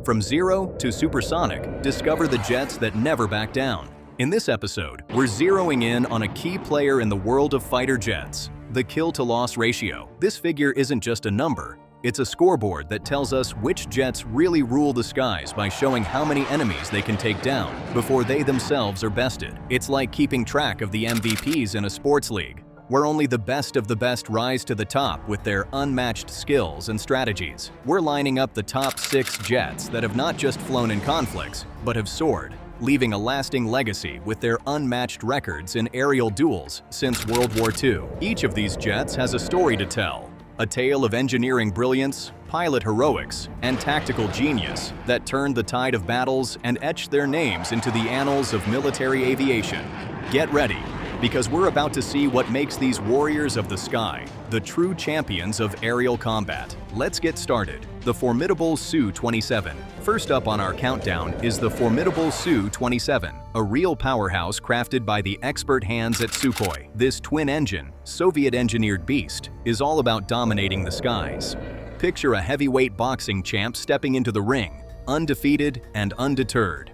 From zero to supersonic, discover the jets that never back down. In this episode, we're zeroing in on a key player in the world of fighter jets, the kill-to-loss ratio. This figure isn't just a number, it's a scoreboard that tells us which jets really rule the skies by showing how many enemies they can take down before they themselves are bested. It's like keeping track of the MVPs in a sports league, where only the best of the best rise to the top with their unmatched skills and strategies. We're lining up the top 6 jets that have not just flown in conflicts, but have soared, leaving a lasting legacy with their unmatched records in aerial duels since World War II. Each of these jets has a story to tell, a tale of engineering brilliance, pilot heroics, and tactical genius that turned the tide of battles and etched their names into the annals of military aviation. Get ready, because we're about to see what makes these warriors of the sky the true champions of aerial combat. Let's get started. The formidable Su-27. First up on our countdown is the formidable Su-27, a real powerhouse crafted by the expert hands at Sukhoi. This twin-engine, Soviet-engineered beast is all about dominating the skies. Picture a heavyweight boxing champ stepping into the ring, undefeated and undeterred.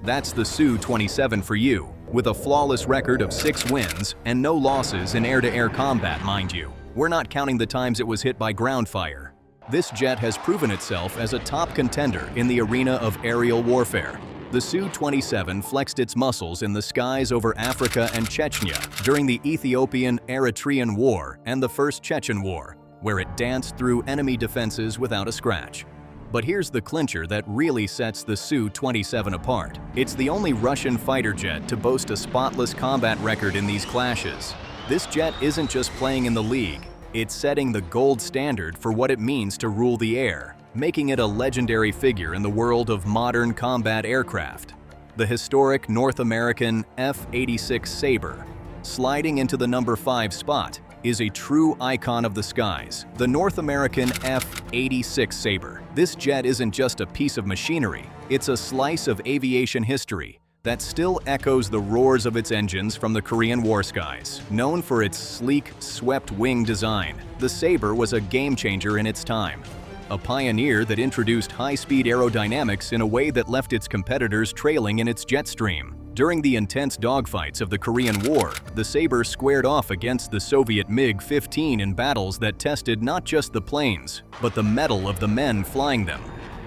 That's the Su-27 for you, with a flawless record of 6 wins and no losses in air-to-air combat, mind you. We're not counting the times it was hit by ground fire. This jet has proven itself as a top contender in the arena of aerial warfare. The Su-27 flexed its muscles in the skies over Africa and Chechnya during the Ethiopian-Eritrean War and the First Chechen War, where it danced through enemy defenses without a scratch. But here's the clincher that really sets the Su-27 apart. It's the only Russian fighter jet to boast a spotless combat record in these clashes. This jet isn't just playing in the league, it's setting the gold standard for what it means to rule the air, making it a legendary figure in the world of modern combat aircraft. The historic North American F-86 Sabre, sliding into the number 5 spot, is a true icon of the skies, the North American F-86 Sabre. This jet isn't just a piece of machinery, it's a slice of aviation history that still echoes the roars of its engines from the Korean War skies. Known for its sleek, swept-wing design, the Sabre was a game-changer in its time. A pioneer that introduced high-speed aerodynamics in a way that left its competitors trailing in its jet stream. During the intense dogfights of the Korean War, the Sabre squared off against the Soviet MiG-15 in battles that tested not just the planes, but the mettle of the men flying them.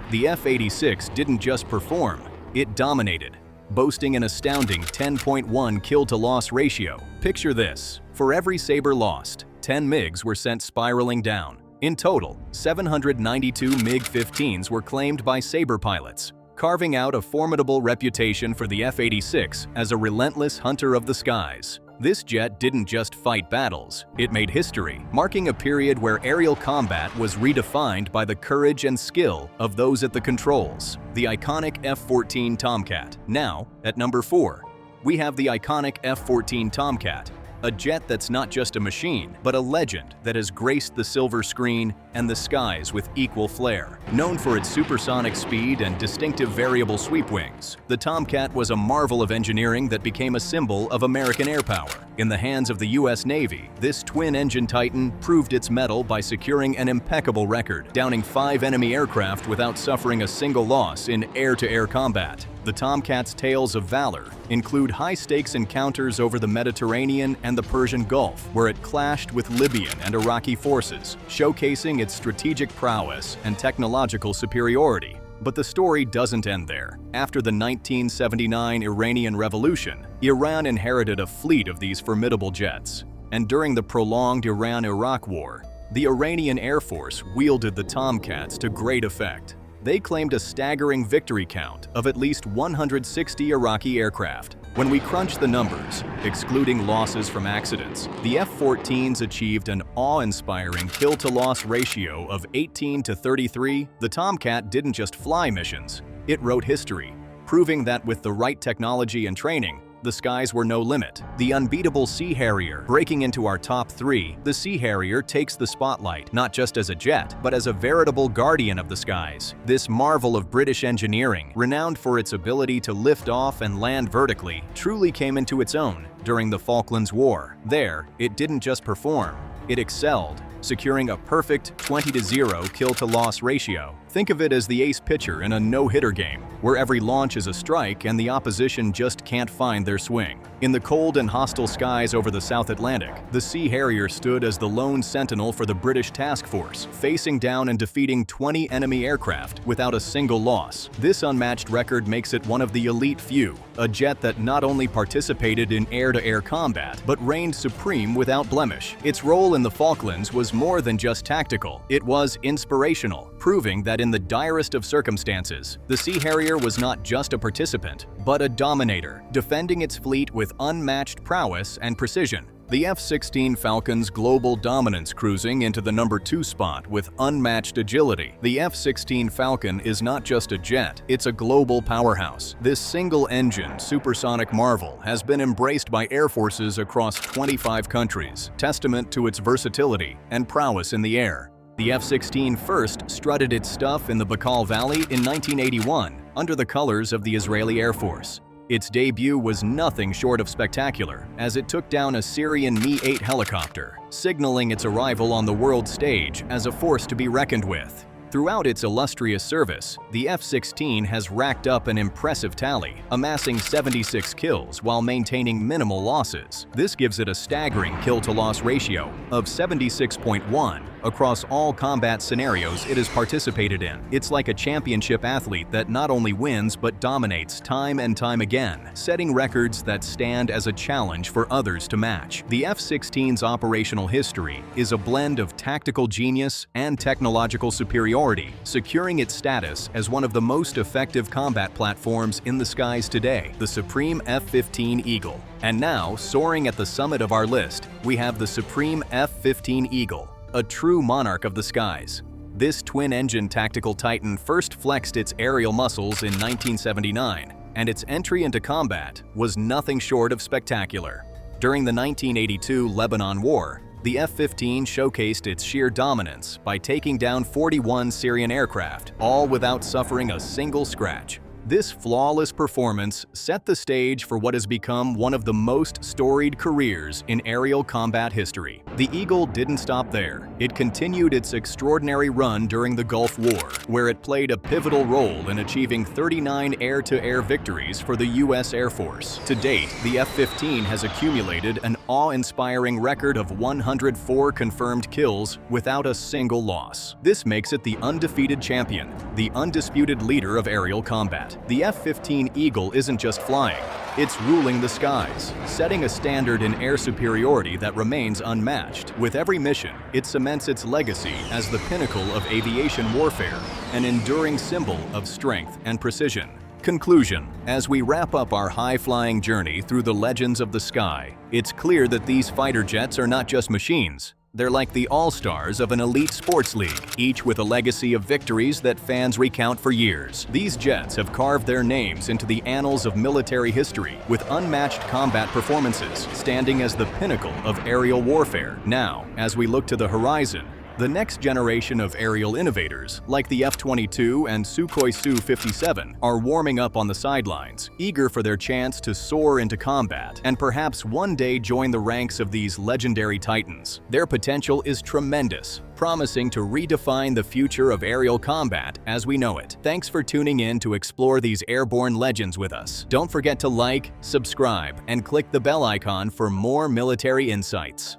The F-86 didn't just perform, it dominated, boasting an astounding 10.1 kill-to-loss ratio. Picture this: for every Sabre lost, 10 MiGs were sent spiraling down. In total, 792 MiG-15s were claimed by Sabre pilots, carving out a formidable reputation for the F-86 as a relentless hunter of the skies. This jet didn't just fight battles, it made history, marking a period where aerial combat was redefined by the courage and skill of those at the controls. The iconic F-14 Tomcat. Now, at number 4, we have the iconic F-14 Tomcat, a jet that's not just a machine, but a legend that has graced the silver screen and the skies with equal flair. Known for its supersonic speed and distinctive variable sweep wings, the Tomcat was a marvel of engineering that became a symbol of American air power. In the hands of the U.S. Navy, this twin-engine titan proved its mettle by securing an impeccable record, downing 5 enemy aircraft without suffering a single loss in air-to-air combat. The Tomcat's tales of valor include high-stakes encounters over the Mediterranean and the Persian Gulf, where it clashed with Libyan and Iraqi forces, showcasing its strategic prowess and technological superiority. But the story doesn't end there. After the 1979 Iranian Revolution, Iran inherited a fleet of these formidable jets. And during the prolonged Iran-Iraq War, the Iranian Air Force wielded the Tomcats to great effect. They claimed a staggering victory count of at least 160 Iraqi aircraft. When we crunch the numbers, excluding losses from accidents, the F-14s achieved an awe-inspiring kill-to-loss ratio of 18-33. The Tomcat didn't just fly missions, it wrote history, proving that with the right technology and training, the skies were no limit. The unbeatable Sea Harrier. Breaking into our top 3, the Sea Harrier takes the spotlight, not just as a jet, but as a veritable guardian of the skies. This marvel of British engineering, renowned for its ability to lift off and land vertically, truly came into its own during the Falklands War. There, it didn't just perform, it excelled, securing a perfect 20-0 kill-to-loss ratio. Think of it as the ace pitcher in a no-hitter game, where every launch is a strike and the opposition just can't find their swing. In the cold and hostile skies over the South Atlantic, the Sea Harrier stood as the lone sentinel for the British task force, facing down and defeating 20 enemy aircraft without a single loss. This unmatched record makes it one of the elite few, a jet that not only participated in air-to-air combat, but reigned supreme without blemish. Its role in the Falklands was more than just tactical, it was inspirational, proving that in the direst of circumstances, the Sea Harrier was not just a participant, but a dominator, defending its fleet with unmatched prowess and precision. The F-16 Falcon's global dominance cruising into the number 2 spot with unmatched agility. The F-16 Falcon is not just a jet, it's a global powerhouse. This single-engine, supersonic marvel has been embraced by air forces across 25 countries, testament to its versatility and prowess in the air. The F-16 first strutted its stuff in the Baikal Valley in 1981 under the colors of the Israeli Air Force. Its debut was nothing short of spectacular, as it took down a Syrian Mi-8 helicopter, signaling its arrival on the world stage as a force to be reckoned with. Throughout its illustrious service, the F-16 has racked up an impressive tally, amassing 76 kills while maintaining minimal losses. This gives it a staggering kill-to-loss ratio of 76.1 across all combat scenarios it has participated in. It's like a championship athlete that not only wins but dominates time and time again, setting records that stand as a challenge for others to match. The F-16's operational history is a blend of tactical genius and technological superiority, securing its status as one of the most effective combat platforms in the skies today, the supreme F-15 Eagle. And now, soaring at the summit of our list, we have the supreme F-15 Eagle, a true monarch of the skies. This twin-engine tactical titan first flexed its aerial muscles in 1979, and its entry into combat was nothing short of spectacular. During the 1982 Lebanon War, the F-15 showcased its sheer dominance by taking down 41 Syrian aircraft, all without suffering a single scratch. This flawless performance set the stage for what has become one of the most storied careers in aerial combat history. The Eagle didn't stop there. It continued its extraordinary run during the Gulf War, where it played a pivotal role in achieving 39 air-to-air victories for the U.S. Air Force. To date, the F-15 has accumulated an awe-inspiring record of 104 confirmed kills without a single loss. This makes it the undefeated champion, the undisputed leader of aerial combat. The F-15 Eagle isn't just flying, it's ruling the skies, setting a standard in air superiority that remains unmatched. With every mission, it cements its legacy as the pinnacle of aviation warfare, an enduring symbol of strength and precision. Conclusion: as we wrap up our high-flying journey through the legends of the sky, it's clear that these fighter jets are not just machines. They're like the all-stars of an elite sports league, each with a legacy of victories that fans recount for years. These jets have carved their names into the annals of military history, with unmatched combat performances, standing as the pinnacle of aerial warfare. Now, as we look to the horizon, the next generation of aerial innovators, like the F-22 and Sukhoi Su-57, are warming up on the sidelines, eager for their chance to soar into combat and perhaps one day join the ranks of these legendary titans. Their potential is tremendous, promising to redefine the future of aerial combat as we know it. Thanks for tuning in to explore these airborne legends with us. Don't forget to like, subscribe, and click the bell icon for more military insights.